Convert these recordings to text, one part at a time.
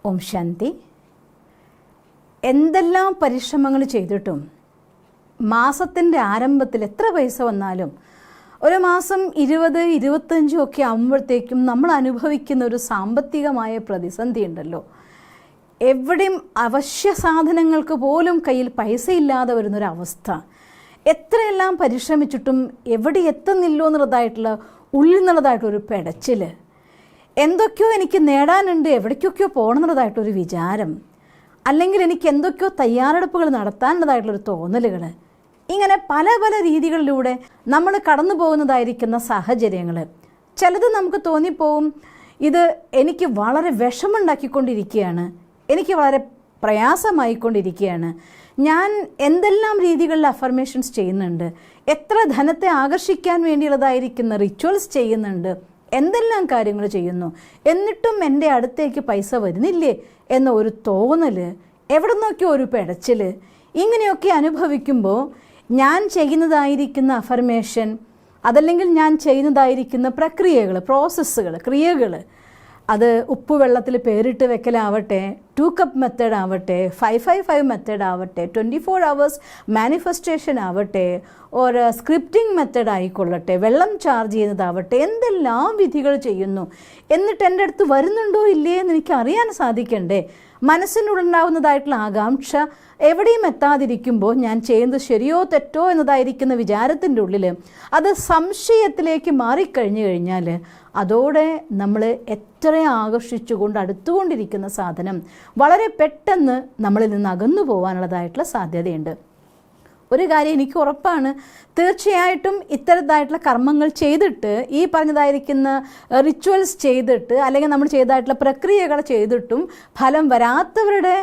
ഓം ശാന്തി. എന്തെല്ലാം പരിശ്രമങ്ങൾ ചെയ്തിട്ടും മാസത്തിൻ്റെ ആരംഭത്തിൽ എത്ര പൈസ വന്നാലും ഒരു മാസം 20-25 ഒക്കെ ആകുമ്പോഴത്തേക്കും നമ്മൾ അനുഭവിക്കുന്ന ഒരു സാമ്പത്തികമായ പ്രതിസന്ധി ഉണ്ടല്ലോ. എവിടെയും അവശ്യ സാധനങ്ങൾക്ക് പോലും കയ്യിൽ പൈസ ഇല്ലാതെ വരുന്നൊരവസ്ഥ. എത്രയെല്ലാം പരിശ്രമിച്ചിട്ടും എവിടെ എത്തുന്നില്ലോ എന്നുള്ളതായിട്ടുള്ള ഉള്ളിൽ നിന്നുള്ളതായിട്ടൊരു പെടച്ചിൽ. എന്തൊക്കെയോ എനിക്ക് നേടാനുണ്ട്, എവിടേക്കൊക്കെയോ പോകണമെന്നുള്ളതായിട്ടൊരു വിചാരം, അല്ലെങ്കിൽ എനിക്ക് എന്തൊക്കെയോ തയ്യാറെടുപ്പുകൾ നടത്താനുള്ളതായിട്ടുള്ളൊരു തോന്നലുകൾ. ഇങ്ങനെ പല പല രീതികളിലൂടെ നമ്മൾ കടന്നു പോകുന്നതായിരിക്കുന്ന സാഹചര്യങ്ങൾ. ചിലത് നമുക്ക് തോന്നിപ്പോവും ഇത് എനിക്ക് വളരെ വിഷമുണ്ടാക്കിക്കൊണ്ടിരിക്കുകയാണ്, എനിക്ക് വളരെ പ്രയാസമായിക്കൊണ്ടിരിക്കുകയാണ്. ഞാൻ എന്തെല്ലാം രീതികളിൽ അഫർമേഷൻസ് ചെയ്യുന്നുണ്ട്, എത്ര ധനത്തെ ആകർഷിക്കാൻ വേണ്ടിയുള്ളതായിരിക്കുന്ന റിച്വൽസ് ചെയ്യുന്നുണ്ട്, എന്തെല്ലാം കാര്യങ്ങൾ ചെയ്യുന്നു, എന്നിട്ടും എൻ്റെ അടുത്തേക്ക് പൈസ വരുന്നില്ലേ എന്ന ഒരു തോന്നൽ, എവിടെ നിന്നൊക്കെയോ ഒരു പെടച്ചിൽ. ഇങ്ങനെയൊക്കെ അനുഭവിക്കുമ്പോൾ ഞാൻ ചെയ്യുന്നതായിരിക്കുന്ന അഫർമേഷൻ, അതല്ലെങ്കിൽ ഞാൻ ചെയ്യുന്നതായിരിക്കുന്ന പ്രക്രിയകൾ, പ്രോസസ്സുകൾ, ക്രിയകൾ, അത് ഉപ്പുവെള്ളത്തിൽ പേരിട്ട് വെക്കലാവട്ടെ, 2 കപ്പ് മെത്തേഡ് ആവട്ടെ, 555 മെത്തേഡ് ആവട്ടെ, 24 hours മാനിഫെസ്റ്റേഷൻ ആവട്ടെ, ഒരു സ്ക്രിപ്റ്റിംഗ് മെത്തേഡ് ആയിക്കൊള്ളട്ടെ, വെള്ളം ചാർജ് ചെയ്യുന്നതാവട്ടെ, എന്തെല്ലാം വിധികൾ ചെയ്യുന്നു. എന്നിട്ട് എൻ്റെ അടുത്ത് വരുന്നുണ്ടോ ഇല്ലേ എന്ന് എനിക്ക് അറിയാൻ സാധിക്കണ്ടേ? മനസ്സിനുണ്ടാവുന്നതായിട്ടുള്ള ആകാംക്ഷ എവിടെയും എത്താതിരിക്കുമ്പോൾ ഞാൻ ചെയ്യുന്നത് ശരിയോ തെറ്റോ എന്നതായിരിക്കുന്ന വിചാരത്തിൻ്റെ ഉള്ളിൽ അത് സംശയത്തിലേക്ക് മാറിക്കഴിഞ്ഞു കഴിഞ്ഞാൽ അതോടെ നമ്മൾ എത്ര ആകർഷിച്ചുകൊണ്ട് അടുത്തുകൊണ്ടിരിക്കുന്ന സാധനം വളരെ പെട്ടെന്ന് നമ്മളിൽ നിന്ന് അകന്നു പോകാനുള്ളതായിട്ടുള്ള സാധ്യതയുണ്ട്. ഒരു കാര്യം എനിക്ക് ഉറപ്പാണ്, തീർച്ചയായിട്ടും ഇത്തരത്തിലായിട്ടുള്ള കർമ്മങ്ങൾ ചെയ്തിട്ട്, ഈ പറഞ്ഞതായിരിക്കുന്ന റിച്വൽസ് ചെയ്തിട്ട്, അല്ലെങ്കിൽ നമ്മൾ ചെയ്തതായിട്ടുള്ള പ്രക്രിയകൾ ചെയ്തിട്ടും ഫലം വരാത്തവരുടെ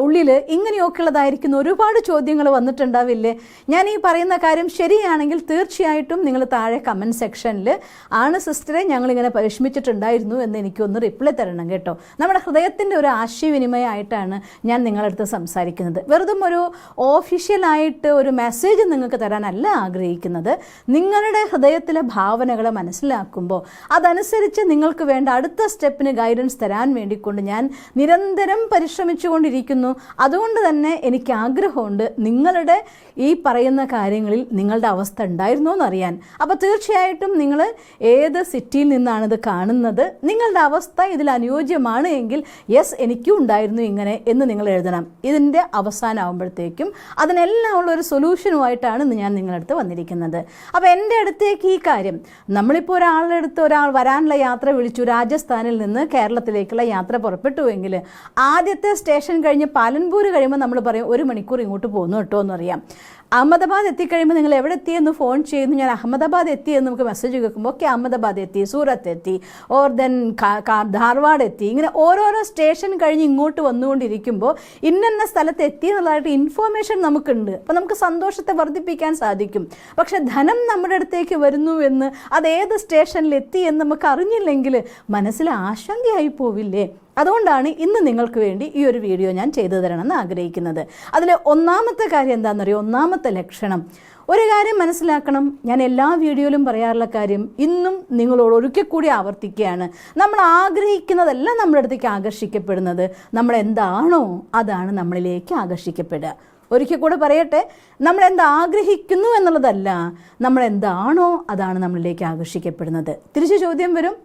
ഉള്ളിൽ ഇങ്ങനെയൊക്കെയുള്ളതായിരിക്കുന്ന ഒരുപാട് ചോദ്യങ്ങൾ വന്നിട്ടുണ്ടാവില്ലേ? ഞാൻ ഈ പറയുന്ന കാര്യം ശരിയാണെങ്കിൽ തീർച്ചയായിട്ടും നിങ്ങൾ താഴെ കമൻറ്റ് സെക്ഷനിൽ ആണ് സിസ്റ്ററെ ഞങ്ങളിങ്ങനെ പരിശ്രമിച്ചിട്ടുണ്ടായിരുന്നു എന്ന് എനിക്കൊന്ന് റിപ്ലൈ തരണം കേട്ടോ. നമ്മുടെ ഹൃദയത്തിൻ്റെ ഒരു ആശയവിനിമയമായിട്ടാണ് ഞാൻ നിങ്ങളടുത്ത് സംസാരിക്കുന്നത്. വെറുതും ഒരു ഓഫീഷ്യലായിട്ട് ഒരു മെസ്സേജ് നിങ്ങൾക്ക് തരാനല്ല ആഗ്രഹിക്കുന്നത്. നിങ്ങളുടെ ഹൃദയത്തിലെ ഭാവനകൾ മനസ്സിലാക്കുമ്പോൾ അതനുസരിച്ച് നിങ്ങൾക്ക് വേണ്ട അടുത്ത സ്റ്റെപ്പിന് ഗൈഡൻസ് തരാൻ വേണ്ടിക്കൊണ്ട് ഞാൻ നിരന്തരം പരിശ്രമിച്ചുകൊണ്ടിരിക്കുന്നു. അതുകൊണ്ട് തന്നെ എനിക്ക് ആഗ്രഹമുണ്ട് നിങ്ങളുടെ ഈ പറയുന്ന കാര്യങ്ങളിൽ നിങ്ങളുടെ അവസ്ഥ ഉണ്ടായിരുന്നോ എന്നറിയാൻ. അപ്പോൾ തീർച്ചയായിട്ടും നിങ്ങൾ ഏത് സിറ്റിയിൽ നിന്നാണ് ഇത് കാണുന്നത്, നിങ്ങളുടെ അവസ്ഥ ഇതിൽ അനുയോജ്യമാണ് എങ്കിൽ യെസ് എനിക്കും ഉണ്ടായിരുന്നു ഇങ്ങനെ എന്ന് നിങ്ങൾ എഴുതണം. ഇതിൻ്റെ അവസാനമാകുമ്പോഴത്തേക്കും അതിനെല്ലാം ഉള്ള ഒരു സൊല്യൂഷനുമായിട്ടാണ് ഞാൻ നിങ്ങളുടെ അടുത്ത് വന്നിരിക്കുന്നത്. അപ്പോൾ എൻ്റെ അടുത്തേക്ക് ഈ കാര്യം, നമ്മളിപ്പോൾ ഒരാളുടെ അടുത്ത് ഒരാൾ വരാനുള്ള യാത്ര വിളിച്ചു, രാജസ്ഥാനിൽ നിന്ന് കേരളത്തിലേക്കുള്ള യാത്ര പുറപ്പെട്ടുവെങ്കിൽ ആദ്യത്തെ സ്റ്റേഷൻ കഴിഞ്ഞ് പാലൻപൂർ കഴിയുമ്പോൾ നമ്മൾ പറയും 1 മണിക്കൂർ ഇങ്ങോട്ട് പോകുന്നു കേട്ടോ എന്നറിയാം. അഹമ്മദാബാദ് എത്തിക്കഴിയുമ്പോൾ നിങ്ങൾ എവിടെ എത്തിയെന്ന് ഫോൺ ചെയ്യുന്നു, ഞാൻ അഹമ്മദാബാദ് എത്തിയെന്ന് നമുക്ക് മെസ്സേജ് കേൾക്കുമ്പോൾ ഓക്കെ അഹമ്മദാബാദ് എത്തി, സൂറത്ത് എത്തി, ഓർ ദെൻ ധാർവാഡ് എത്തി. ഇങ്ങനെ ഓരോരോ സ്റ്റേഷൻ കഴിഞ്ഞ് ഇങ്ങോട്ട് വന്നുകൊണ്ടിരിക്കുമ്പോൾ ഇന്ന സ്ഥലത്ത് എത്തി എന്നുള്ളതായിട്ട് ഇൻഫോർമേഷൻ നമുക്കുണ്ട്. അപ്പോൾ നമുക്ക് സന്തോഷത്തെ വർദ്ധിപ്പിക്കാൻ സാധിക്കും. പക്ഷെ ധനം നമ്മുടെ അടുത്തേക്ക് വരുന്നു എന്ന്, അത് ഏത് സ്റ്റേഷനിൽ എത്തി എന്ന് നമുക്ക് അറിഞ്ഞില്ലെങ്കിൽ മനസ്സിൽ ആശങ്കയായി പോവില്ലേ? അതുകൊണ്ടാണ് ഇന്ന് നിങ്ങൾക്ക് വേണ്ടി ഈ ഒരു വീഡിയോ ഞാൻ ചെയ്തു തരണമെന്ന് ആഗ്രഹിക്കുന്നത്. അതിൽ ഒന്നാമത്തെ കാര്യം എന്താണെന്നറിയോ? ഒന്നാമത്തെ ലക്ഷണം, ഒരു കാര്യം മനസ്സിലാക്കണം. ഞാൻ എല്ലാ വീഡിയോയിലും പറയാറുള്ള കാര്യം ഇന്നും നിങ്ങളോട് ഒരിക്കൽ കൂടി ആവർത്തിക്കുകയാണ്. നമ്മൾ ആഗ്രഹിക്കുന്നതല്ല നമ്മുടെ അടുത്തേക്ക് ആകർഷിക്കപ്പെടുന്നത്, നമ്മൾ എന്താണോ അതാണ് നമ്മളിലേക്ക് ആകർഷിക്കപ്പെടുക. ഒരിക്കൽ കൂടെ പറയട്ടെ, നമ്മൾ എന്താ ആഗ്രഹിക്കുന്നു എന്നുള്ളതല്ല, നമ്മൾ എന്താണോ അതാണ് നമ്മളിലേക്ക് ആകർഷിക്കപ്പെടുന്നത്. തിരിച്ച് ചോദ്യം വരും,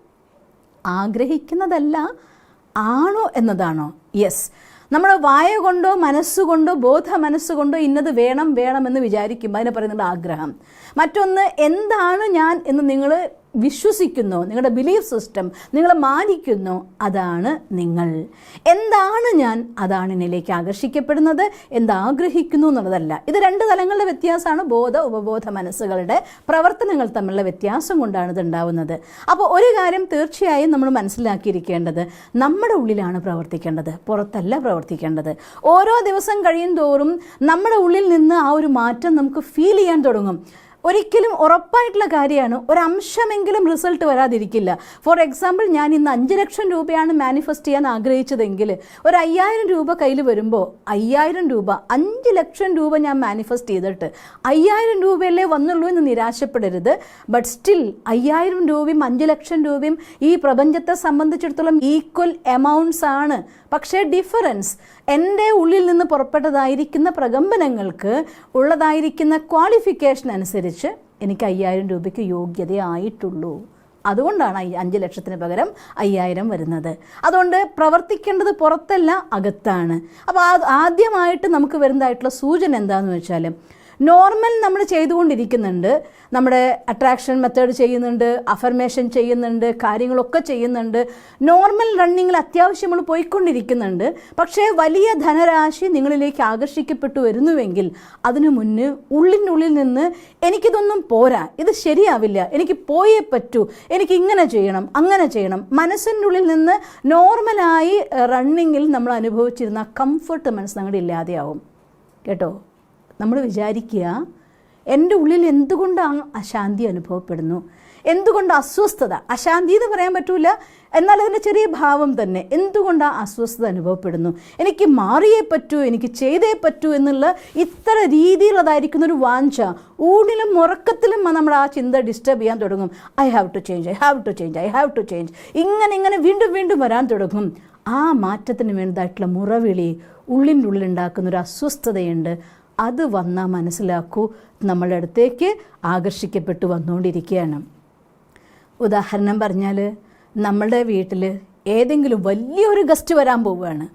ആഗ്രഹിക്കുന്നതല്ല ആണോ എന്നതാണോ? യെസ്, നമ്മൾ വായ കൊണ്ടോ മനസ്സുകൊണ്ടോ ബോധ മനസ്സുകൊണ്ടോ ഇന്നത് വേണം വേണമെന്ന് വിചാരിക്കുമ്പോൾ അതിനെ പറയുന്നത് ആഗ്രഹം. മറ്റൊന്ന് എന്താണ് ഞാൻ എന്ന് നിങ്ങൾ വിശ്വസിക്കുന്നു, നിങ്ങളുടെ ബിലീഫ് സിസ്റ്റം നിങ്ങൾ മാനിക്കുന്നു, അതാണ് നിങ്ങൾ. എന്താണ് ഞാൻ അതാണ് എന്നിലേക്ക് ആകർഷിക്കപ്പെടുന്നത്, എന്താഗ്രഹിക്കുന്നു എന്നുള്ളതല്ല. ഇത് 2 തലങ്ങളുടെ വ്യത്യാസമാണ്. ബോധ ഉപബോധ മനസ്സുകളുടെ പ്രവർത്തനങ്ങൾ തമ്മിലുള്ള വ്യത്യാസം കൊണ്ടാണ് ഇത് ഉണ്ടാവുന്നത്. അപ്പോൾ ഒരു കാര്യം തീർച്ചയായും നമ്മൾ മനസ്സിലാക്കിയിരിക്കേണ്ടത്, നമ്മുടെ ഉള്ളിലാണ് പ്രവർത്തിക്കേണ്ടത്, പുറത്തല്ല പ്രവർത്തിക്കേണ്ടത്. ഓരോ ദിവസം കഴിയും തോറും നമ്മുടെ ഉള്ളിൽ നിന്ന് ആ ഒരു മാറ്റം നമുക്ക് ഫീൽ ചെയ്യാൻ തുടങ്ങും. ഒരിക്കലും ഉറപ്പായിട്ടുള്ള കാര്യമാണ്, ഒരംശമെങ്കിലും റിസൾട്ട് വരാതിരിക്കില്ല. ഫോർ എക്സാമ്പിൾ, ഞാൻ ഇന്ന് 5 ലക്ഷം രൂപയാണ് മാനിഫെസ്റ്റ് ചെയ്യാൻ ആഗ്രഹിച്ചതെങ്കിൽ ഒരു 5000 രൂപ കയ്യിൽ വരുമ്പോൾ 5000 രൂപ 5 ലക്ഷം രൂപ ഞാൻ മാനിഫെസ്റ്റ് ചെയ്തിട്ട് 5000 രൂപയല്ലേ വന്നുള്ളൂ എന്ന് നിരാശപ്പെടരുത്. ബട്ട് സ്റ്റിൽ 5000 രൂപയും 5 ലക്ഷം രൂപയും ഈ പ്രപഞ്ചത്തെ സംബന്ധിച്ചിടത്തോളം ഈക്വൽ എമൗണ്ട്സ് ആണ്. പക്ഷേ ഡിഫറൻസ് എൻ്റെ ഉള്ളിൽ നിന്ന് പുറപ്പെട്ടതായിരിക്കുന്ന പ്രകമ്പനങ്ങൾക്ക് ഉള്ളതായിരിക്കുന്ന ക്വാളിഫിക്കേഷൻ അനുസരിച്ച് എനിക്ക് 5000 രൂപയ്ക്ക് യോഗ്യതയായിട്ടുള്ളൂ. അതുകൊണ്ടാണ് 5 ലക്ഷത്തിന് പകരം 5000 വരുന്നത്. അതുകൊണ്ട് പ്രവർത്തിക്കേണ്ടത് പുറത്തല്ല, അകത്താണ്. അപ്പോൾ ആദ്യമായിട്ട് നമുക്ക് വരുന്നതായിട്ടുള്ള സൂചന എന്താണെന്ന് വെച്ചാൽ, നോർമൽ നമ്മൾ ചെയ്തുകൊണ്ടിരിക്കുന്നുണ്ട്, നമ്മുടെ അട്രാക്ഷൻ മെത്തേഡ് ചെയ്യുന്നുണ്ട്, അഫർമേഷൻ ചെയ്യുന്നുണ്ട്, കാര്യങ്ങളൊക്കെ ചെയ്യുന്നുണ്ട്, നോർമൽ റണ്ണിങ്ങിൽ അത്യാവശ്യം നമ്മൾ പോയിക്കൊണ്ടിരിക്കുന്നുണ്ട്. പക്ഷേ വലിയ ധനരാശി നിങ്ങളിലേക്ക് ആകർഷിക്കപ്പെട്ടു വരുന്നുവെങ്കിൽ അതിനു മുന്നേ ഉള്ളിനുള്ളിൽ നിന്ന് എനിക്കിതൊന്നും പോരാ, ഇത് ശരിയാവില്ല, എനിക്ക് പോയേ പറ്റൂ, എനിക്ക് ഇങ്ങനെ ചെയ്യണം അങ്ങനെ ചെയ്യണം, മനസ്സിൻ്റെ ഉള്ളിൽ നിന്ന് നോർമലായി റണ്ണിങ്ങിൽ നമ്മൾ അനുഭവിച്ചിരുന്ന കംഫർട്ട് മനസ്സ് ഞങ്ങളുടെ ഇല്ലാതെയാവും കേട്ടോ. നമ്മൾ വിചാരിക്കുക, എൻ്റെ ഉള്ളിൽ എന്തുകൊണ്ടാണ് അശാന്തി അനുഭവപ്പെടുന്നു, എന്തുകൊണ്ട് അസ്വസ്ഥത, അശാന്തി എന്ന് പറയാൻ പറ്റൂല, എന്നാൽ അതിൻ്റെ ചെറിയ ഭാവം തന്നെ, എന്തുകൊണ്ടാണ് അസ്വസ്ഥത അനുഭവപ്പെടുന്നു, എനിക്ക് മാറിയേ പറ്റൂ, എനിക്ക് ചെയ്തേ പറ്റൂ എന്നുള്ള ഇത്ര രീതിയിലുള്ളതായിരിക്കുന്ന ഒരു വാഞ്ച ഊണിലും ഉറക്കത്തിലും നമ്മൾ ആ ചിന്ത ഡിസ്റ്റർബ് ചെയ്യാൻ തുടങ്ങും. I have to change, I have to change, I have to change, ഇങ്ങനെ വീണ്ടും വീണ്ടും വരാൻ തുടങ്ങും. ആ മാറ്റത്തിന് വേണ്ടതായിട്ടുള്ള മുറവിളി ഉള്ളിൻ്റെ ഉള്ളിലുണ്ടാക്കുന്നൊരു അസ്വസ്ഥതയുണ്ട്. അത് വന്നാൽ മനസ്സിലാക്കൂ, നമ്മളുടെ അടുത്തേക്ക് ആകർഷിക്കപ്പെട്ടു വന്നുകൊണ്ടിരിക്കുകയാണ്. ഉദാഹരണം പറഞ്ഞാൽ, നമ്മളുടെ വീട്ടിൽ ഏതെങ്കിലും വലിയൊരു ഗസ്റ്റ് വരാൻ പോവുകയാണ്,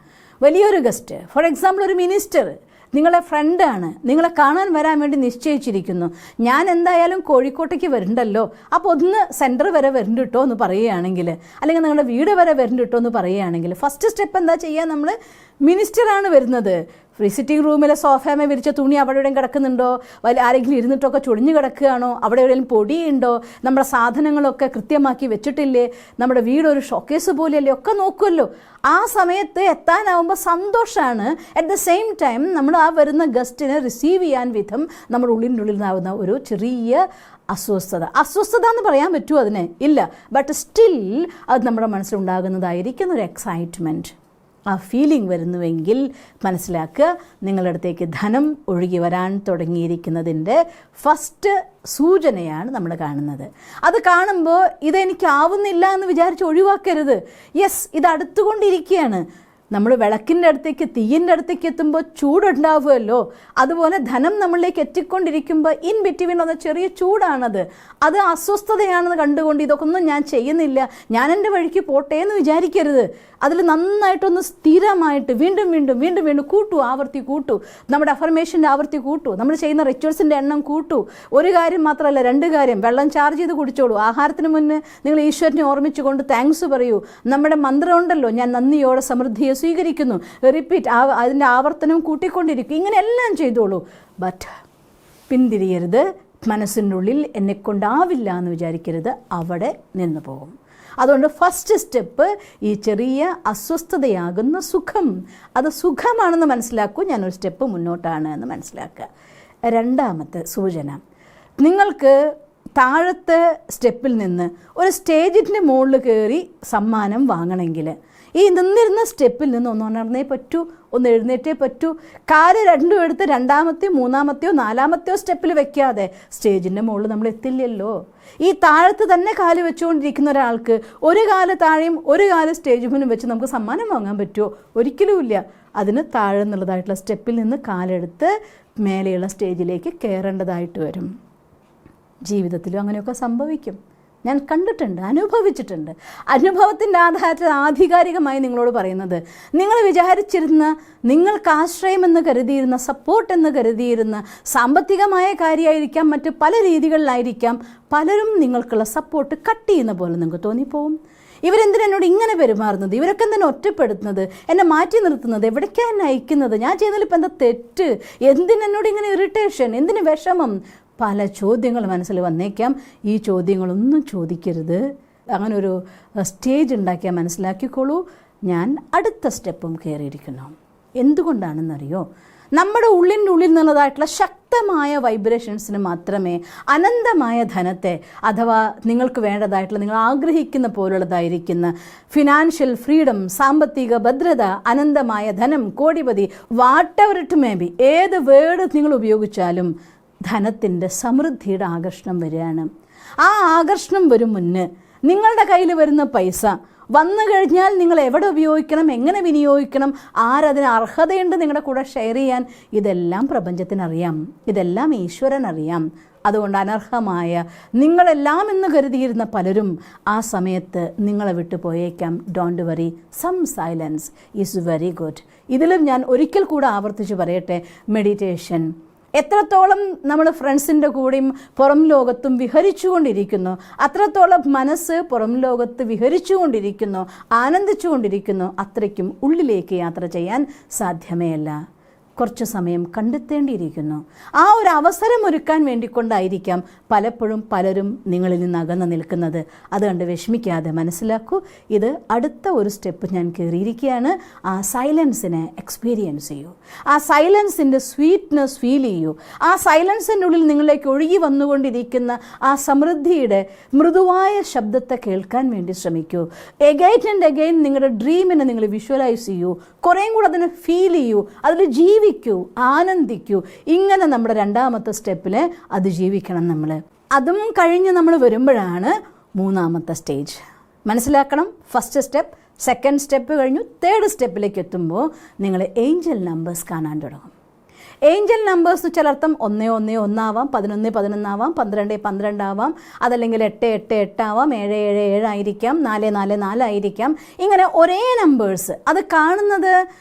വലിയൊരു ഗസ്റ്റ്, ഫോർ എക്സാമ്പിൾ ഒരു മിനിസ്റ്റർ നിങ്ങളെ ഫ്രണ്ടാണ്, നിങ്ങളെ കാണാൻ വരാൻ വേണ്ടി നിശ്ചയിച്ചിരിക്കുന്നു. ഞാൻ എന്തായാലും കോഴിക്കോട്ടേക്ക് വരണ്ടല്ലോ, അപ്പോൾ ഒന്ന് സെൻറ്റർ വരെ വരണ്ട കേട്ടോ എന്ന് പറയുകയാണെങ്കിൽ, അല്ലെങ്കിൽ നിങ്ങളുടെ വീട് വരെ വരണ്ട കേട്ടോ എന്ന് പറയുകയാണെങ്കിൽ, ഫസ്റ്റ് സ്റ്റെപ്പ് എന്താ ചെയ്യുക? നമ്മൾ മിനിസ്റ്ററാണ് വരുന്നത്, വിസിറ്റിംഗ് റൂമിലെ സോഫാമേ വിരിച്ച തുണി അവിടെ എവിടെയും കിടക്കുന്നുണ്ടോ, ആരെങ്കിലും ഇരുന്നിട്ടൊക്കെ ചൊടിഞ്ഞു കിടക്കുകയാണോ, അവിടെ എവിടെയെങ്കിലും പൊടിയുണ്ടോ, നമ്മുടെ സാധനങ്ങളൊക്കെ കൃത്യമാക്കി വെച്ചിട്ടില്ലേ, നമ്മുടെ വീടൊരു ഷോക്കേസ് പോലെയല്ലേ, ഒക്കെ നോക്കുമല്ലോ. ആ സമയത്ത് എത്താനാവുമ്പോൾ സന്തോഷമാണ്. അറ്റ് ദ സെയിം ടൈം നമ്മൾ ആ വരുന്ന ഗസ്റ്റിനെ റിസീവ് ചെയ്യാൻ വിധം നമ്മുടെ ഉള്ളിൻ്റെ ഉള്ളിലാവുന്ന ഒരു ചെറിയ അസ്വസ്ഥത എന്ന് പറയാൻ പറ്റുമോ അതിനെ? ഇല്ല. ബട്ട് സ്റ്റിൽ അത് നമ്മുടെ മനസ്സിലുണ്ടാകുന്നതായിരിക്കുന്ന ഒരു എക്സൈറ്റ്മെൻറ്റ്, ആ ഫീലിംഗ് വരുന്നുവെങ്കിൽ മനസ്സിലാക്കുക, നിങ്ങളുടെ അടുത്തേക്ക് ധനം ഒഴുകി വരാൻ തുടങ്ങിയിരിക്കുന്നതിൻ്റെ ഫസ്റ്റ് സൂചനയാണ് നമ്മൾ കാണുന്നത്. അത് കാണുമ്പോൾ ഇതെനിക്കാവുന്നില്ല എന്ന് വിചാരിച്ച് ഒഴിവാക്കരുത്. യെസ്, ഇത് അടുത്തുകൊണ്ടിരിക്കുകയാണ്. നമ്മൾ വിളക്കിൻ്റെ അടുത്തേക്ക്, തീയിൻ്റെ അടുത്തേക്ക് എത്തുമ്പോൾ ചൂടുണ്ടാവുമല്ലോ, അതുപോലെ ധനം നമ്മളിലേക്ക് എത്തിക്കൊണ്ടിരിക്കുമ്പോൾ ഇൻ ബിറ്റ്വീൻ വന്ന ചെറിയ ചൂടാണത്. അത് അസ്വസ്ഥതയാണെന്ന് കണ്ടുകൊണ്ട് ഇതൊക്കെ ഒന്നും ഞാൻ ചെയ്യുന്നില്ല, ഞാൻ എൻ്റെ വഴിക്ക് പോട്ടെ എന്ന് വിചാരിക്കരുത്. അതിൽ നന്നായിട്ടൊന്ന് സ്ഥിരമായിട്ട് വീണ്ടും വീണ്ടും വീണ്ടും വീണ്ടും കൂട്ടൂ, ആവർത്തി കൂട്ടൂ, നമ്മുടെ അഫർമേഷൻ്റെ ആവർത്തി കൂട്ടൂ, നമ്മൾ ചെയ്യുന്ന റിച്വൽസിൻ്റെ എണ്ണം കൂട്ടൂ. ഒരു കാര്യം മാത്രമല്ല, 2 കാര്യം. വെള്ളം ചാർജ് ചെയ്ത് കുടിച്ചോളൂ. ആഹാരത്തിന് മുന്നേ നിങ്ങൾ ഈശ്വരനെ ഓർമ്മിച്ചുകൊണ്ട് താങ്ക്സ് പറയൂ. നമ്മുടെ മന്ത്രം ഉണ്ടല്ലോ, ഞാൻ നന്ദിയോടെ സമൃദ്ധിയെ സ്വീകരിക്കുന്നു, റിപ്പീറ്റ്, അതിൻ്റെ ആവർത്തനം കൂട്ടിക്കൊണ്ടിരിക്കും. ഇങ്ങനെ എല്ലാം ചെയ്തോളൂ. ബട്ട് പിന്തിരിയരുത്. മനസ്സിൻ്റെ ഉള്ളിൽ എന്നെക്കൊണ്ടാവില്ല എന്ന് വിചാരിക്കരുത്, അവിടെ നിന്ന് പോകും. അതുകൊണ്ട് ഫസ്റ്റ് സ്റ്റെപ്പ് ഈ ചെറിയ അസ്വസ്ഥതയാകുന്ന സുഖം, അത് സുഖമാണെന്ന് മനസ്സിലാക്കൂ. ഞാനൊരു സ്റ്റെപ്പ് മുന്നോട്ടാണ് എന്ന് മനസ്സിലാക്കുക. രണ്ടാമത്തെ സൂചന, നിങ്ങൾക്ക് താഴത്തെ സ്റ്റെപ്പിൽ നിന്ന് ഒരു സ്റ്റേജിൻ്റെ മുകളിൽ കയറി സമ്മാനം വാങ്ങണമെങ്കിൽ ഈ നിന്നിരുന്ന സ്റ്റെപ്പിൽ നിന്ന് ഒന്ന് ഉണർന്നേ പറ്റൂ, ഒന്ന് എഴുന്നേറ്റേ പറ്റൂ. കാല് രണ്ടും എടുത്ത് 2ാമത്തെയോ 3ാമത്തെയോ 4ാമത്തെയോ സ്റ്റെപ്പിൽ വെക്കാതെ സ്റ്റേജിൻ്റെ മുകളിൽ നമ്മൾ എത്തില്ലല്ലോ. ഈ താഴത്ത് തന്നെ കാല് വെച്ചുകൊണ്ടിരിക്കുന്ന ഒരാൾക്ക് ഒരു കാല് താഴെയും ഒരു കാല് സ്റ്റേജ് മുന്നും വെച്ച് നമുക്ക് സമ്മാനം വാങ്ങാൻ പറ്റുമോ? ഒരിക്കലുമില്ല. അതിന് താഴെ എന്നുള്ളതായിട്ടുള്ള സ്റ്റെപ്പിൽ നിന്ന് കാലെടുത്ത് മേലെയുള്ള സ്റ്റേജിലേക്ക് കയറേണ്ടതായിട്ട് വരും. ജീവിതത്തിലും അങ്ങനെയൊക്കെ സംഭവിക്കും. ഞാൻ കണ്ടിട്ടുണ്ട്, അനുഭവിച്ചിട്ടുണ്ട്. അനുഭവത്തിൻ്റെ ആധാരത്തിൽ ആധികാരികമായി നിങ്ങളോട് പറയുന്നത്, നിങ്ങൾ വിചാരിച്ചിരുന്ന, നിങ്ങൾക്ക് ആശ്രയമെന്ന് കരുതിയിരുന്ന, സപ്പോർട്ടെന്ന് കരുതിയിരുന്ന സാമ്പത്തികമായ കാര്യമായിരിക്കാം, മറ്റ് പല രീതികളിലായിരിക്കാം, പലരും നിങ്ങൾക്കുള്ള സപ്പോർട്ട് കട്ട് ചെയ്യുന്ന പോലെ നിങ്ങൾക്ക് തോന്നിപ്പോവും. ഇവരെന്തിനെന്നോട് ഇങ്ങനെ പെരുമാറുന്നത്, ഇവരൊക്കെ എന്തിനെ ഒറ്റപ്പെടുത്തുന്നത്, എന്നെ മാറ്റി നിർത്തുന്നത്, എവിടേക്കാണ് എന്നെ അയക്കുന്നത്, ഞാൻ ചെയ്യുന്നതിൽ ഇപ്പം എന്താ തെറ്റ്, എന്തിനെന്നോട് ഇങ്ങനെ ഇറിറ്റേഷൻ, എന്തിന് വിഷമം, പല ചോദ്യങ്ങൾ മനസ്സിൽ വന്നേക്കാം. ഈ ചോദ്യങ്ങളൊന്നും ചോദിക്കരുത്. അങ്ങനെ ഒരു സ്റ്റേജ് ഉണ്ടാക്കിയാൽ മനസ്സിലാക്കിക്കോളൂ, ഞാൻ അടുത്ത സ്റ്റെപ്പും കയറിയിരിക്കുന്നു. എന്തുകൊണ്ടാണെന്നറിയോ? നമ്മുടെ ഉള്ളിൻ്റെ ഉള്ളിൽ നിന്നുള്ളതായിട്ടുള്ള ശക്തമായ വൈബ്രേഷൻസിന് മാത്രമേ അനന്തമായ ധനത്തെ, അഥവാ നിങ്ങൾക്ക് വേണ്ടതായിട്ടുള്ള, നിങ്ങൾ ആഗ്രഹിക്കുന്ന പോലുള്ളതായിരിക്കുന്ന ഫിനാൻഷ്യൽ ഫ്രീഡം, സാമ്പത്തിക ഭദ്രത, അനന്തമായ ധനം, കോടിപതി, whatever it may be, ഏത് വേർഡ് നിങ്ങൾ ഉപയോഗിച്ചാലും ധനത്തിൻ്റെ സമൃദ്ധിയുടെ ആകർഷണം വരികയാണ്. ആ ആകർഷണം വരും മുന്നേ നിങ്ങളുടെ കയ്യിൽ വരുന്ന പൈസ വന്നു കഴിഞ്ഞാൽ നിങ്ങൾ എവിടെ ഉപയോഗിക്കണം, എങ്ങനെ വിനിയോഗിക്കണം, ആരതിന് അർഹതയുണ്ട് നിങ്ങളുടെ കൂടെ ഷെയർ ചെയ്യാൻ, ഇതെല്ലാം പ്രപഞ്ചത്തിനറിയാം, ഇതെല്ലാം ഈശ്വരനറിയാം. അതുകൊണ്ട് അനർഹമായ നിങ്ങളെല്ലാം എന്ന് കരുതിയിരുന്ന പലരും ആ സമയത്ത് നിങ്ങളെ വിട്ടു പോയേക്കാം. Don't worry, some silence is very good. ഇതിലും ഞാൻ ഒരിക്കൽ കൂടെ ആവർത്തിച്ച് പറയട്ടെ, മെഡിറ്റേഷൻ എത്രത്തോളം നമ്മൾ ഫ്രണ്ട്സിൻ്റെ കൂടെയും പുറം ലോകത്തും വിഹരിച്ചുകൊണ്ടിരിക്കുന്നു, അത്രത്തോളം മനസ്സ് പുറം ലോകത്ത് വിഹരിച്ചുകൊണ്ടിരിക്കുന്നു, ആനന്ദിച്ചുകൊണ്ടിരിക്കുന്നു, അത്രയ്ക്കും ഉള്ളിലേക്ക് യാത്ര ചെയ്യാൻ സാധ്യമേ അല്ല. കുറച്ച് സമയം കണ്ടെത്തേണ്ടിയിരിക്കുന്നു. ആ ഒരു അവസരം ഒരുക്കാൻ വേണ്ടിക്കൊണ്ടായിരിക്കാം പലപ്പോഴും പലരും നിങ്ങളിൽ നിന്ന് അകന്നു നിൽക്കുന്നത്. അതുകൊണ്ട് വിഷമിക്കാതെ മനസ്സിലാക്കൂ, ഇത് അടുത്ത ഒരു സ്റ്റെപ്പ് ഞാൻ കയറിയിരിക്കുകയാണ്. ആ സൈലൻസിനെ എക്സ്പീരിയൻസ് ചെയ്യൂ, ആ സൈലൻസിൻ്റെ സ്വീറ്റ്നെസ് ഫീൽ ചെയ്യൂ, ആ സൈലൻസിൻ്റെ ഉള്ളിൽ നിങ്ങളിലേക്ക് ഒഴുകി വന്നുകൊണ്ടിരിക്കുന്ന ആ സമൃദ്ധിയുടെ മൃദുവായ ശബ്ദത്തെ കേൾക്കാൻ വേണ്ടി ശ്രമിക്കൂ. എഗൈൻ ആൻഡ് എഗൈൻ നിങ്ങളുടെ ഡ്രീമിനെ നിങ്ങൾ വിഷ്വലൈസ് ചെയ്യൂ, കുറേയും കൂടെ അതിനെ ഫീൽ ചെയ്യൂ, അതിൽ ജീവിക്കൂ, ആനന്ദിക്കൂ. ഇങ്ങനെ നമ്മുടെ രണ്ടാമത്തെ സ്റ്റെപ്പിൽ അത് ജീവിക്കണം നമ്മൾ. അതും കഴിഞ്ഞ് നമ്മൾ വരുമ്പോഴാണ് മൂന്നാമത്തെ സ്റ്റേജ്. മനസ്സിലാക്കണം, ഫസ്റ്റ് സ്റ്റെപ്പ്, സെക്കൻഡ് സ്റ്റെപ്പ് കഴിഞ്ഞു, തേർഡ് സ്റ്റെപ്പിലേക്ക് എത്തുമ്പോൾ നിങ്ങൾ ഏഞ്ചൽ നമ്പേഴ്സ് കാണാൻ തുടങ്ങും. ഏഞ്ചൽ നമ്പേഴ്സ് ചിലർത്ഥം 111 ആവാം, 1111 ആവാം, 1212 ആവാം, അതല്ലെങ്കിൽ 888 ആവാം, 777 ആയിരിക്കാം, 444 ആയിരിക്കാം. ഇങ്ങനെ ഒരേ നമ്പേഴ്സ് അത് കാണുന്നത്.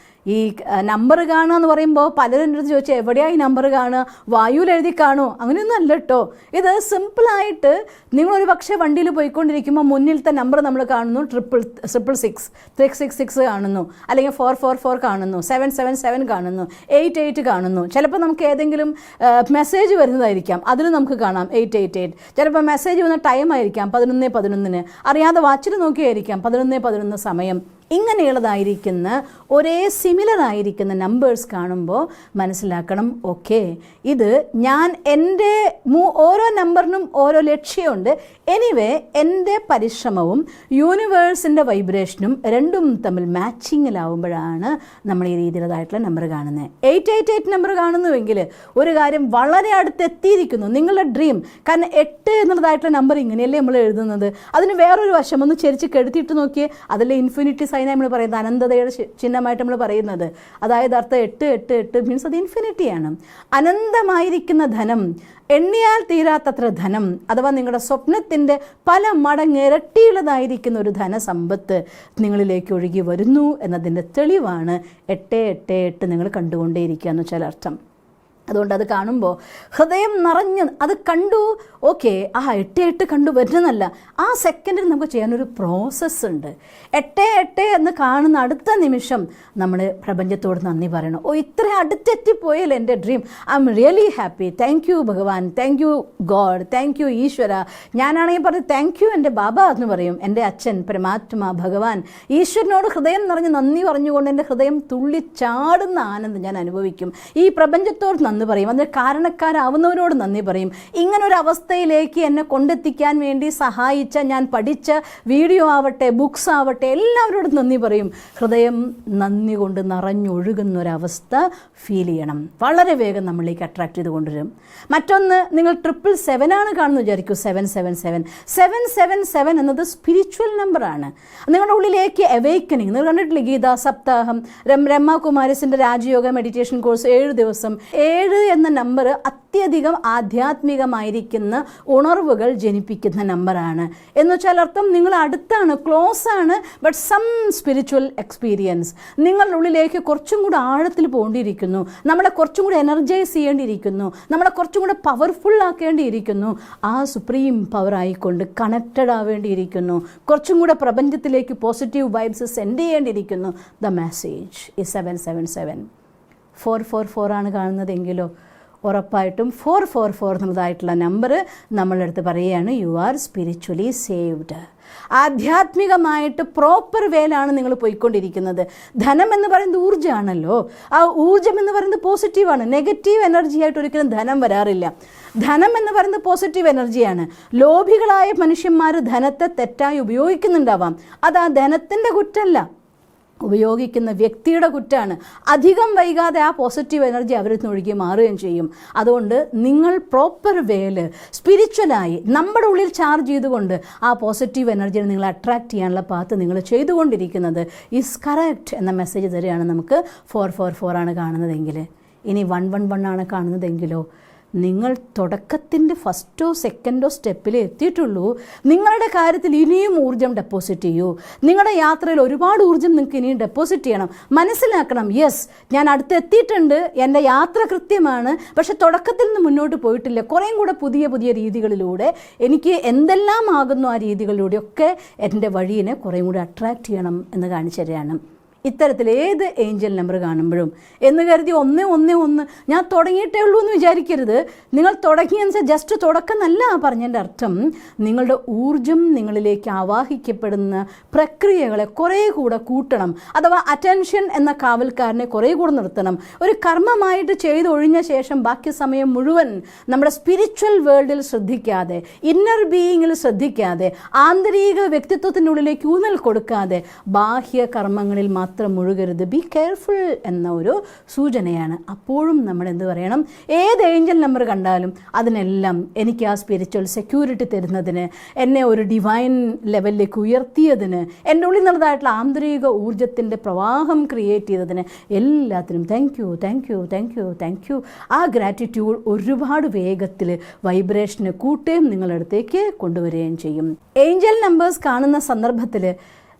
ഈ നമ്പർ കാണുക എന്ന് പറയുമ്പോൾ പലരും എൻ്റെ അടുത്ത് ചോദിച്ചാൽ എവിടെയാണ് ഈ നമ്പർ കാണുക, വായുവിൽ എഴുതി കാണുമോ? അങ്ങനെയൊന്നും അല്ല കേട്ടോ. ഇത് സിമ്പിളായിട്ട് നിങ്ങളൊരു പക്ഷേ വണ്ടിയിൽ പോയിക്കൊണ്ടിരിക്കുമ്പോൾ മുന്നിലത്തെ നമ്പർ നമ്മൾ കാണുന്നു, 666, 366 കാണുന്നു, അല്ലെങ്കിൽ 444 കാണുന്നു, 777 കാണുന്നു, 88 കാണുന്നു. ചിലപ്പോൾ നമുക്ക് ഏതെങ്കിലും മെസ്സേജ് വരുന്നതായിരിക്കാം, അതിൽ നമുക്ക് കാണാം 888. ചിലപ്പോൾ മെസ്സേജ് വന്ന ടൈം ആയിരിക്കാം 11:11, അറിയാതെ വാച്ചിൽ നോക്കിയായിരിക്കാം 11:11 സമയം. ഇങ്ങനെയുള്ളതായിരിക്കുന്ന ഒരേ സിമിലർ ആയിരിക്കുന്ന നമ്പേഴ്സ് കാണുമ്പോൾ മനസ്സിലാക്കണം, ഓക്കെ, ഇത് ഞാൻ എൻ്റെ ഓരോ നമ്പറിനും ഓരോ ലക്ഷ്യമുണ്ട്. എനിവേ എൻ്റെ പരിശ്രമവും യൂണിവേഴ്സിൻ്റെ വൈബ്രേഷനും രണ്ടും തമ്മിൽ മാച്ചിങ്ങിലാവുമ്പോഴാണ് നമ്മൾ ഈ രീതിയിലുള്ളതായിട്ടുള്ള നമ്പർ കാണുന്നത്. 888 നമ്പർ കാണുന്നുവെങ്കിൽ ഒരു കാര്യം വളരെ അടുത്തെത്തിയിരിക്കുന്നു, നിങ്ങളുടെ ഡ്രീം. കാരണം 8 എന്നുള്ളതായിട്ടുള്ള നമ്പർ ഇങ്ങനെയല്ലേ നമ്മൾ എഴുതുന്നത്. അതിന് വേറൊരു വശം ഒന്ന് ചെരിച്ച് കെടുത്തിയിട്ട് നോക്കിയേ, അതിൽ ഇൻഫിനിറ്റി സൈനാണ് നമ്മൾ പറയുന്നത്, അനന്തതയുടെ ചിഹ്നമായിട്ട് നമ്മൾ പറയുന്നത്. അതായത് അർത്ഥം 888 മീൻസ് അത് ഇൻഫിനിറ്റിയാണ്. അനന്തമായിരിക്കുന്ന ധനം, എണ്ണിയാൽ തീരാത്തത്ര ധനം, അഥവാ നിങ്ങളുടെ സ്വപ്നത്തിൻ്റെ പല മടങ്ങ് ഇരട്ടിയുള്ളതായിരിക്കുന്ന ഒരു ധനസമ്പത്ത് നിങ്ങളിലേക്ക് ഒഴുകി വരുന്നു എന്നതിൻ്റെ തെളിവാണ് 888 നിങ്ങൾ കണ്ടുകൊണ്ടേയിരിക്കുക എന്ന് വെച്ചാൽ അർത്ഥം. അതുകൊണ്ട് അത് കാണുമ്പോൾ ഹൃദയം നിറഞ്ഞ് അത് കണ്ടു, ഓക്കെ, 8 കണ്ടു വരുന്നതല്ല, ആ സെക്കൻഡിൽ നമുക്ക് ചെയ്യാനൊരു പ്രോസസ്സുണ്ട്. 8 എന്ന് കാണുന്ന അടുത്ത നിമിഷം നമ്മൾ പ്രപഞ്ചത്തോട് നന്ദി പറയണം. ഇത്ര അടുത്തെത്തിപ്പോയാൽ എൻ്റെ dream, I am really happy, thank you Bhagavan, thank you God, thank you Ishwara. ഞാനാണെങ്കിൽ പറയും താങ്ക് യു എൻ്റെ ബാബ എന്ന് പറയും, എൻ്റെ അച്ഛൻ പരമാത്മ ഭഗവാൻ. ഈശ്വരനോട് ഹൃദയം നിറഞ്ഞ് നന്ദി പറഞ്ഞുകൊണ്ട് എൻ്റെ ഹൃദയം തുള്ളിച്ചാടുന്ന ആനന്ദം ഞാൻ അനുഭവിക്കും. ഈ പ്രപഞ്ചത്തോട് നന്ദി പറയും, അതിന് കാരണക്കാരാവുന്നവരോട് നന്ദി പറയും. ഇങ്ങനൊരു അവസ്ഥയിലേക്ക് എന്നെ കൊണ്ടെത്തിക്കാൻ വേണ്ടി സഹായിച്ച, ഞാൻ പഠിച്ച വീഡിയോ ആവട്ടെ, ബുക്സ് ആവട്ടെ, എല്ലാവരോടും നന്ദി പറയും. ഹൃദയം നന്ദി കൊണ്ട് നിറഞ്ഞൊഴുകുന്നൊരവസ്ഥ ഫീൽ ചെയ്യണം. വളരെ വേഗം നമ്മളിലേക്ക് അട്രാക്ട് ചെയ്ത് കൊണ്ടുവരും. മറ്റൊന്ന്, നിങ്ങൾ 777 ആണ് കാണുന്നു വിചാരിക്കൂ. 777 എന്നത് സ്പിരിച്വൽ നമ്പറാണ്. നിങ്ങളുടെ ഉള്ളിലേക്ക് അവേക്കനിങ്, നിങ്ങൾ കണ്ടിട്ടില്ലേ ഗീതാ സപ്താഹം, രമാകുമാരിസിൻ്റെ രാജയോഗ മെഡിറ്റേഷൻ കോഴ്സ് 7 ദിവസം. 7 എന്ന നമ്പർ അത്യധികം ആധ്യാത്മികമായിരിക്കുന്ന ഉണർവുകൾ ജനിപ്പിക്കുന്ന നമ്പറാണ്. എന്ന് വെച്ചാൽ അർത്ഥം നിങ്ങൾ അടുത്താണ്, ക്ലോസ് ആണ്, ബട്ട് സം സ്പിരിച്വൽ എക്സ്പീരിയൻസ്. നിങ്ങളുടെ ഉള്ളിലേക്ക് കുറച്ചും കൂടെ ആഴത്തിൽ പോകേണ്ടിയിരിക്കുന്നു, നമ്മളെ കുറച്ചും കൂടെ എനർജൈസ് ചെയ്യേണ്ടിയിരിക്കുന്നു, നമ്മളെ കുറച്ചും കൂടെ പവർഫുൾ ആക്കേണ്ടിയിരിക്കുന്നു. ആ സുപ്രീം പവർ ആയിക്കൊണ്ട് കണക്റ്റഡ് ആവേണ്ടിയിരിക്കുന്നു, കുറച്ചും കൂടെ പ്രപഞ്ചത്തിലേക്ക് പോസിറ്റീവ് വൈബ്സ് സെൻഡ് ചെയ്യേണ്ടിയിരിക്കുന്നു. ദ മെസ്സേജ് ഈ 777. 444 ആണ് കാണുന്നതെങ്കിലോ ഉറപ്പായിട്ടും 444 എന്നുള്ളതായിട്ടുള്ള നമ്പർ നമ്മളെടുത്ത് പറയുകയാണ്, യു ആർ സ്പിരിച്വലി സേവ്ഡ്. ആധ്യാത്മികമായിട്ട് പ്രോപ്പർ വേലാണ് നിങ്ങൾ പോയിക്കൊണ്ടിരിക്കുന്നത്. ധനം എന്ന് പറയുന്നത് ഊർജ്ജമാണല്ലോ. ആ ഊർജ്ജം എന്ന് പറയുന്നത് പോസിറ്റീവാണ്. നെഗറ്റീവ് എനർജി ആയിട്ട് ഒരിക്കലും ധനം വരാറില്ല. ധനം എന്ന് പറയുന്നത് പോസിറ്റീവ് എനർജിയാണ്. ലോഭികളായ മനുഷ്യന്മാർ ധനത്തെ തെറ്റായി ഉപയോഗിക്കുന്നുണ്ടാവാം. അത് ആ ധനത്തിൻ്റെ കുറ്റമല്ല, ഉപയോഗിക്കുന്ന വ്യക്തിയുടെ കുറ്റമാണ്. അധികം വൈകാതെ ആ പോസിറ്റീവ് എനർജി അവരിൽ നിന്ന് ഒഴുകി മാറുകയും ചെയ്യും. അതുകൊണ്ട് നിങ്ങൾ പ്രോപ്പർ വേല് സ്പിരിച്വലായി നമ്മുടെ ഉള്ളിൽ ചാർജ് ചെയ്തുകൊണ്ട് ആ പോസിറ്റീവ് എനർജിയെ നിങ്ങൾ അട്രാക്റ്റ് ചെയ്യാനുള്ള പാത്ത് നിങ്ങൾ ചെയ്തുകൊണ്ടിരിക്കുന്നത് ഈസ് കറക്റ്റ് എന്ന മെസ്സേജ് തരികയാണ് നമുക്ക്. 444 ആണ് കാണുന്നതെങ്കിൽ. ഇനി 111 ആണ് കാണുന്നതെങ്കിലോ, നിങ്ങൾ തുടക്കത്തിൻ്റെ ഫസ്റ്റോ സെക്കൻഡോ സ്റ്റെപ്പിൽ എത്തിയിട്ടുള്ളൂ. നിങ്ങളുടെ കാര്യത്തിൽ ഇനിയും ഊർജ്ജം ഡെപ്പോസിറ്റ് ചെയ്യൂ. നിങ്ങളുടെ യാത്രയിൽ ഒരുപാട് ഊർജ്ജം നിങ്ങൾക്ക് ഇനിയും ഡെപ്പോസിറ്റ് ചെയ്യണം. മനസ്സിലാക്കണം, യെസ് ഞാൻ അടുത്തെത്തിയിട്ടുണ്ട്, എൻ്റെ യാത്ര കൃത്യമാണ്, പക്ഷെ തുടക്കത്തിൽ നിന്ന് മുന്നോട്ട് പോയിട്ടില്ല. കുറേയും കൂടെ പുതിയ പുതിയ രീതികളിലൂടെ എനിക്ക് എന്തെല്ലാം ആകുന്നു ആ രീതികളിലൂടെയൊക്കെ എൻ്റെ വഴിയെ കുറേയും കൂടി അട്രാക്റ്റ് ചെയ്യണം എന്ന് കാണിച്ചു തരികയാണ്. ഇത്തരത്തിൽ ഏത് ഏഞ്ചൽ നമ്പർ കാണുമ്പോഴും എന്ന് കരുതി 111 ഞാൻ തുടങ്ങിയിട്ടേ ഉള്ളൂ എന്ന് വിചാരിക്കരുത്. നിങ്ങൾ തുടങ്ങിയെന്ന് വെച്ചാൽ ജസ്റ്റ് തുടക്കം എന്നല്ല പറഞ്ഞതിൻ്റെ അർത്ഥം. നിങ്ങളുടെ ഊർജം നിങ്ങളിലേക്ക് ആവാഹിക്കപ്പെടുന്ന പ്രക്രിയകളെ കുറേ കൂടെ കൂട്ടണം. അഥവാ അറ്റൻഷൻ എന്ന കാവൽക്കാരനെ കുറേ കൂടെ നിർത്തണം. ഒരു കർമ്മമായിട്ട് ചെയ്തൊഴിഞ്ഞ ശേഷം ബാക്കി സമയം മുഴുവൻ നമ്മുടെ സ്പിരിച്വൽ വേൾഡിൽ ശ്രദ്ധിക്കാതെ, ഇന്നർ ബീയിങ്ങിൽ ശ്രദ്ധിക്കാതെ, ആന്തരിക വ്യക്തിത്വത്തിനുള്ളിലേക്ക് ഊന്നൽ കൊടുക്കാതെ ബാഹ്യ കർമ്മങ്ങളിൽ മാത്രം മുഴുകരുത്. ബി കെയർഫുൾ എന്ന ഒരു സൂചനയാണ്. അപ്പോഴും നമ്മൾ എന്ത് പറയണം, ഏത് ഏഞ്ചൽ നമ്പർ കണ്ടാലും അതിനെല്ലാം എനിക്ക് ആ സ്പിരിച്വൽ സെക്യൂരിറ്റി തരുന്നതിന്, എന്നെ ഒരു ഡിവൈൻ ലെവലിലേക്ക് ഉയർത്തിയതിന്, എൻ്റെ ഉള്ളിൽ നിന്നതായിട്ടുള്ള ആന്തരിക ഊർജ്ജത്തിൻ്റെ പ്രവാഹം ക്രിയേറ്റ് ചെയ്തതിന് എല്ലാത്തിനും thank you, thank you, thank you, thank you. ആ ഗ്രാറ്റിറ്റ്യൂഡ് ഒരുപാട് വേഗത്തിൽ വൈബ്രേഷന് കൂട്ടുകയും നിങ്ങളടുത്തേക്ക് കൊണ്ടുവരികയും ചെയ്യും. ഏഞ്ചൽ നമ്പേഴ്സ് കാണുന്ന സന്ദർഭത്തിൽ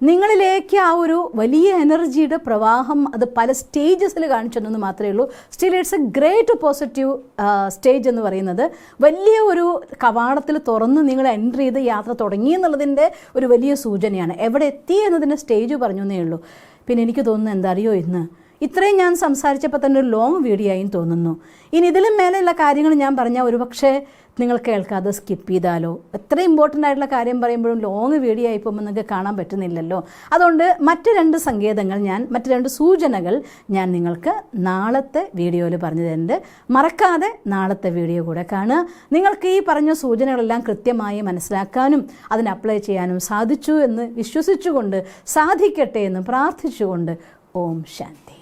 നിങ്ങളിലേക്ക് ആ ഒരു വലിയ എനർജിയുടെ പ്രവാഹം അത് പല സ്റ്റേജസിൽ കാണിച്ചെന്നു മാത്രമേ ഉള്ളൂ. Still it's A great positive stage എന്ന് പറയുന്നത് വലിയ ഒരു കവാടത്തിൽ തുറന്ന് നിങ്ങൾ എൻട്രി ചെയ്ത് യാത്ര തുടങ്ങി എന്നുള്ളതിൻ്റെ ഒരു വലിയ സൂചനയാണ്. എവിടെ എത്തി എന്നതിൻ്റെ സ്റ്റേജ് പറഞ്ഞു എന്നേ ഉള്ളൂ. പിന്നെ എനിക്ക് തോന്നുന്നു എന്താ അറിയോ, ഇന്ന് ഇത്രയും ഞാൻ സംസാരിച്ചപ്പോൾ തന്നെ ഒരു ലോങ് വീഡിയോ ആയി തോന്നുന്നു. ഇനി ഇതിലും മേലെയുള്ള കാര്യങ്ങൾ ഞാൻ പറഞ്ഞാൽ ഒരുപക്ഷെ നിങ്ങൾ കേൾക്കാതെ സ്കിപ്പ് ചെയ്താലോ. എത്ര ഇമ്പോർട്ടൻ്റ് ആയിട്ടുള്ള കാര്യം പറയുമ്പോഴും ലോങ് വീഡിയോ ആയിപ്പോൾ നിങ്ങൾക്ക് കാണാൻ പറ്റുന്നില്ലല്ലോ. അതുകൊണ്ട് മറ്റ് 2 സങ്കേതങ്ങൾ മറ്റ് 2 സൂചനകൾ ഞാൻ നിങ്ങൾക്ക് നാളത്തെ വീഡിയോയിൽ പറഞ്ഞു തരുന്നുണ്ട്. മറക്കാതെ നാളത്തെ വീഡിയോ കൂടെ കാണുക. നിങ്ങൾക്ക് ഈ പറഞ്ഞ സൂചനകളെല്ലാം കൃത്യമായി മനസ്സിലാക്കാനും അതിന് അപ്ലൈ ചെയ്യാനും സാധിച്ചു എന്ന് വിശ്വസിച്ചുകൊണ്ട്, സാധിക്കട്ടെ എന്ന് പ്രാർത്ഥിച്ചുകൊണ്ട്, ഓം ശാന്തി.